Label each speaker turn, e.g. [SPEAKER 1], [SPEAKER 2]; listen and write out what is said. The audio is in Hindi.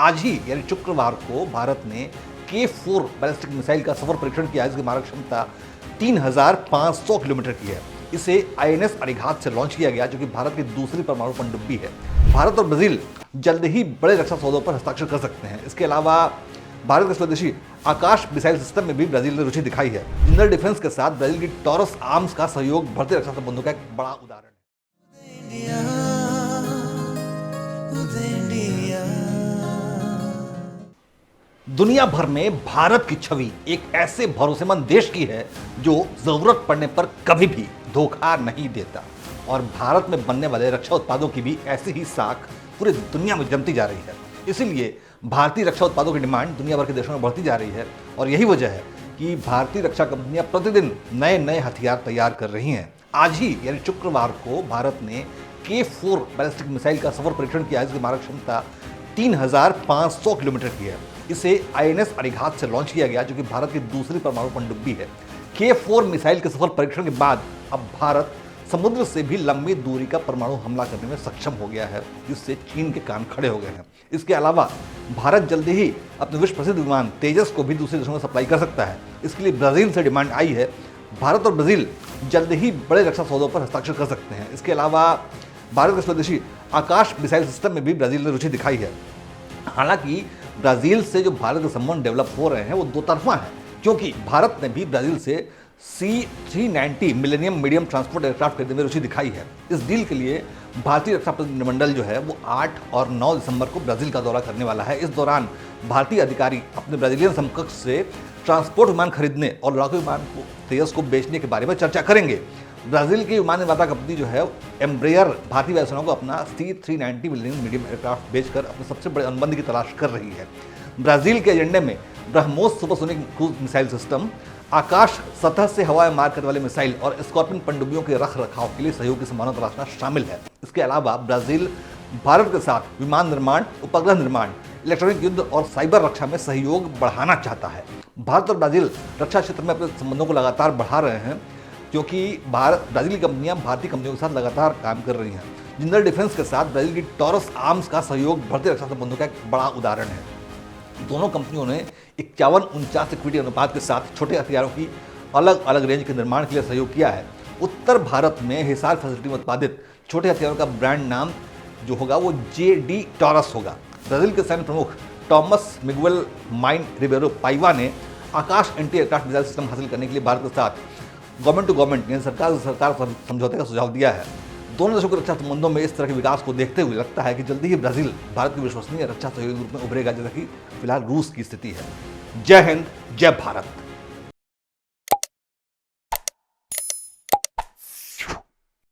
[SPEAKER 1] आज ही यानी शुक्रवार को भारत ने K4 बैलिस्टिक मिसाइल का सफल परीक्षण किया। इसकी मारक क्षमता 3500 किलोमीटर की है। इसे INS अरिघात से लॉन्च किया गया, जो कि भारत की दूसरी परमाणु पनडुब्बी है। भारत और ब्राजील जल्द ही बड़े रक्षा सौदों पर हस्ताक्षर कर सकते हैं। इसके अलावा भारत के स्वदेशी आकाश मिसाइल सिस्टम में भी ब्राजील ने रुचि दिखाई है। जनरल डिफेंस के साथ ब्राजील की टॉरस आर्म्स का सहयोग बढ़ते रक्षा संबंधों का एक बड़ा उदाहरण है। दुनिया भर में भारत की छवि एक ऐसे भरोसेमंद देश की है जो जरूरत पड़ने पर कभी भी धोखा नहीं देता, और भारत में बनने वाले रक्षा उत्पादों की भी ऐसी ही साख पूरी दुनिया में जमती जा रही है। इसीलिए भारतीय रक्षा उत्पादों की डिमांड दुनिया भर के देशों में बढ़ती जा रही है, और यही वजह है कि भारतीय रक्षा कंपनियां प्रतिदिन नए नए हथियार तैयार कर रही हैं। आज ही यानी शुक्रवार को भारत ने K4 बैलिस्टिक मिसाइल का सफल परीक्षण किया। इसकी मारक क्षमता 3500 किलोमीटर की है। इसे INS अरिघात से लॉन्च किया गया, जो कि भारत की दूसरी परमाणु पनडुब्बी है। K4 मिसाइल के सफल परीक्षण के बाद अब भारत समुद्र से भी लंबी दूरी का परमाणु हमला करने में सक्षम हो गया है, जिससे चीन के कान खड़े हो गए हैं। इसके अलावा भारत जल्द ही अपने विश्व प्रसिद्ध विमान तेजस को भी दूसरे देशों में सप्लाई कर सकता है। इसके लिए ब्राजील से डिमांड आई है। भारत और ब्राजील जल्द ही बड़े रक्षा सौदों पर हस्ताक्षर कर सकते हैं। इसके अलावा भारत के स्वदेशी आकाश मिसाइल सिस्टम में भी ब्राजील ने रुचि दिखाई है। हालांकि ब्राजील से जो भारत के संबंध डेवलप हो रहे हैं वो दो तरफा हैं, क्योंकि भारत ने भी ब्राजील से C-390 millennium medium transport aircraft खरीदने में रुचि दिखाई है। इस डील के लिए भारतीय रक्षा प्रतिनिधिमंडल जो है वो 8 और 9 दिसंबर को ब्राजील का दौरा करने वाला है। इस दौरान भारतीय अधिकारी अपने ब्राजीलियन समकक्ष से ट्रांसपोर्ट विमान खरीदने और लड़ाकू विमान को तेजस को बेचने के बारे में चर्चा करेंगे। ब्राजील की विमान निर्माता कंपनी जो है एम्ब्रेयर भारतीय वायुसेना को अपना C-390 मिलेनियम मीडियम एयरक्राफ्ट बेचकर अपने सबसे बड़े अनुबंध की तलाश कर रही है। ब्राजील के एजेंडे में BrahMos supersonic cruise missile system, Akash सतह से हवा में मार करने वाले मिसाइल और स्कॉर्पियन पनडुब्बियों के रख रखाव के लिए सहयोग की संभावना तलाशना शामिल है। इसके अलावा ब्राजील भारत के साथ विमान निर्माण, उपग्रह निर्माण, इलेक्ट्रॉनिक युद्ध और साइबर रक्षा में सहयोग बढ़ाना चाहता है। भारत और ब्राजील रक्षा क्षेत्र में अपने संबंधों को लगातार बढ़ा रहे हैं, क्योंकि ब्राजील की कंपनियां भारतीय कंपनियों के साथ लगातार काम कर रही हैं। जनरल डिफेंस के साथ ब्राजील की टॉरस आर्म्स का सहयोग बढ़ते रक्षा संबंधों का एक बड़ा उदाहरण है। दोनों कंपनियों ने 51-49 इक्विटी अनुपात के साथ छोटे हथियारों की अलग अलग रेंज के निर्माण के लिए सहयोग किया है। उत्तर भारत में हिसार फैसिलिटी में उत्पादित छोटे हथियारों का ब्रांड नाम जो होगा वो JD टॉरस होगा। ब्राजील के सैन्य प्रमुख टॉमस मिगुएल माइन रिबेरो पाइवा ने आकाश एंटी एयरक्राफ्ट मिसाइल सिस्टम हासिल करने के लिए भारत के साथ गवर्नमेंट टू गवर्नमेंट यानी सरकार से सरकार समझौते का सुझाव दिया है। दोनों देशों के रक्षा संबंधों में इस तरह के विकास को देखते हुए लगता है कि जल्दी ही ब्राजील भारत की विश्वसनीय रक्षा सहयोगी रूप में उभरेगा, जैसा कि फिलहाल रूस की स्थिति है। जय हिंद, जय भारत।